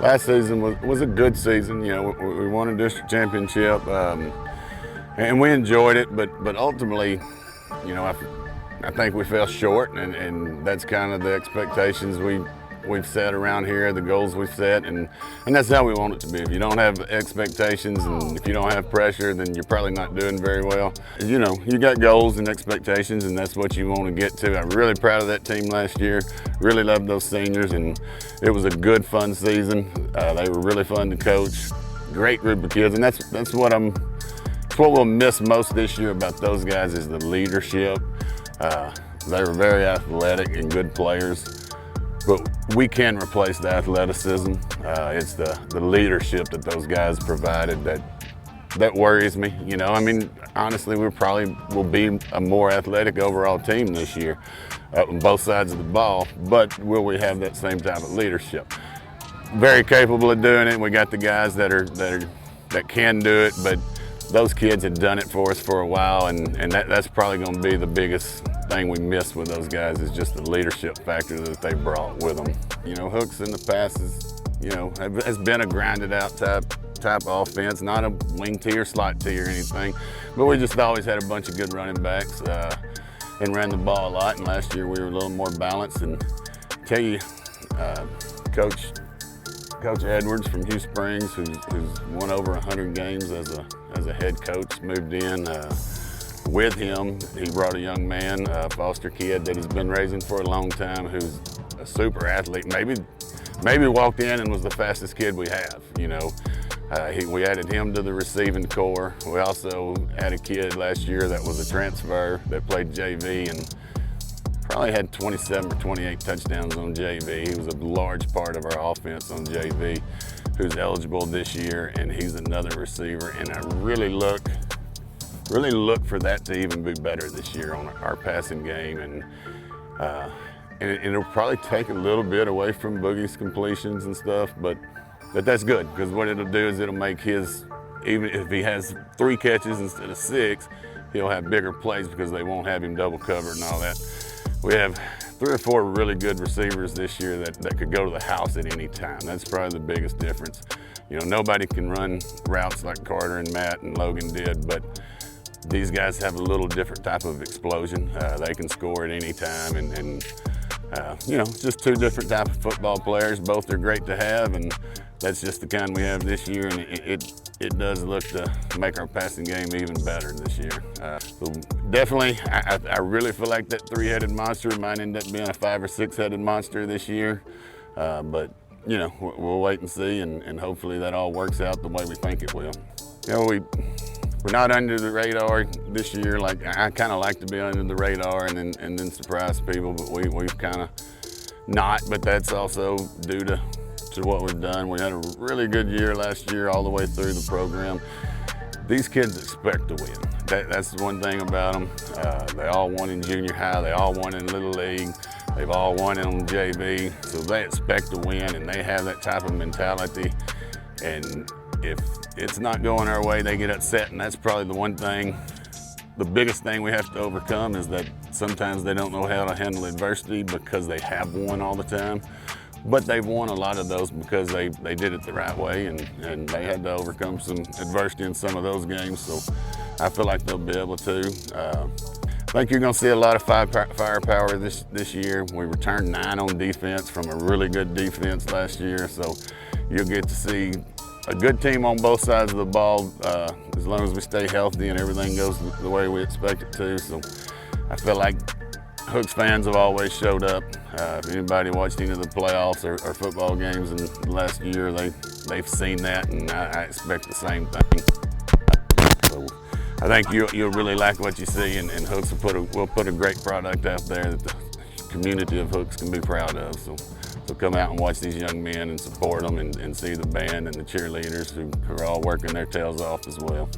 Last season was a good season. You know, we won a district championship, and we enjoyed it. But ultimately, you know, I think we fell short, and that's kind of the expectations we've set around here, the goals we've set, and that's how we want it to be. If you don't have expectations and if you don't have pressure, then you're probably not doing very well. You know, you got goals and expectations, and that's what you want to get to. I'm really proud of that team last year. Really loved those seniors, and it was a good, fun season. They were really fun to coach. Great group of kids, and that's what we'll miss most this year about those guys is the leadership. They were very athletic and good players. But we can replace the athleticism. It's the leadership that those guys provided that worries me. You know, I mean, honestly, we probably will be a more athletic overall team this year on both sides of the ball. But will we have that same type of leadership? Very capable of doing it. We got the guys that can do it, but those kids had done it for us for a while, and that's probably going to be the biggest thing we miss with those guys is just the leadership factor that they brought with them. You know, Hooks in the past has been a grinded out type offense, not a wing tee or slot tee or anything, but we just always had a bunch of good running backs and ran the ball a lot. And last year we were a little more balanced. And I tell you, Coach Edwards from Hugh Springs, who's won over 100 games as a head coach, moved in. With him, he brought a young man, a foster kid that he's been raising for a long time, who's a super athlete. Maybe walked in and was the fastest kid we have. You know, we added him to the receiving corps. We also had a kid last year that was a transfer that played JV and probably had 27 or 28 touchdowns on JV. He was a large part of our offense on JV, who's eligible this year, and he's another receiver. And I really look for that to even be better this year on our passing game, and it'll probably take a little bit away from Boogie's completions and stuff, but that's good, because what it'll do is it'll make his, even if he has 3 catches instead of 6, he'll have bigger plays because they won't have him double covered and all that. We have 3 or 4 really good receivers this year that could go to the house at any time. That's probably the biggest difference. You know, nobody can run routes like Carter and Matt and Logan did, but these guys have a little different type of explosion. They can score at any time, and you know, just 2 different type of football players. Both are great to have, and that's just the kind we have this year, and it does look to make our passing game even better this year. So definitely, I really feel like that 3-headed monster might end up being a 5 or 6-headed monster this year, but you know, we'll wait and see, and hopefully that all works out the way we think it will. You know, we're not under the radar this year. Like, I kind of like to be under the radar and then surprise people, but we've kind of not. But that's also due to what we've done. We had a really good year last year all the way through the program. These kids expect to win. That's the one thing about them. They all won in junior high. They all won in Little League. They've all won in JV. So they expect to win, and they have that type of mentality. And if it's not going our way, they get upset, and that's probably the biggest thing we have to overcome is that sometimes they don't know how to handle adversity because they have won all the time. But they've won a lot of those because they did it the right way, and they had to overcome some adversity in some of those games. So I feel like they'll be able to. I think you're going to see a lot of firepower this year. We returned 9 on defense from a really good defense last year, so you'll get to see a good team on both sides of the ball as long as we stay healthy and everything goes the way we expect it to. So I feel like Hooks fans have always showed up. If anybody watched any of the playoffs or football games in the last year, they've seen that, and I expect the same thing. So I think you'll really like what you see, and Hooks will put a great product out there that the community of Hooks can be proud of. So come out and watch these young men and support them, and see the band and the cheerleaders who are all working their tails off as well.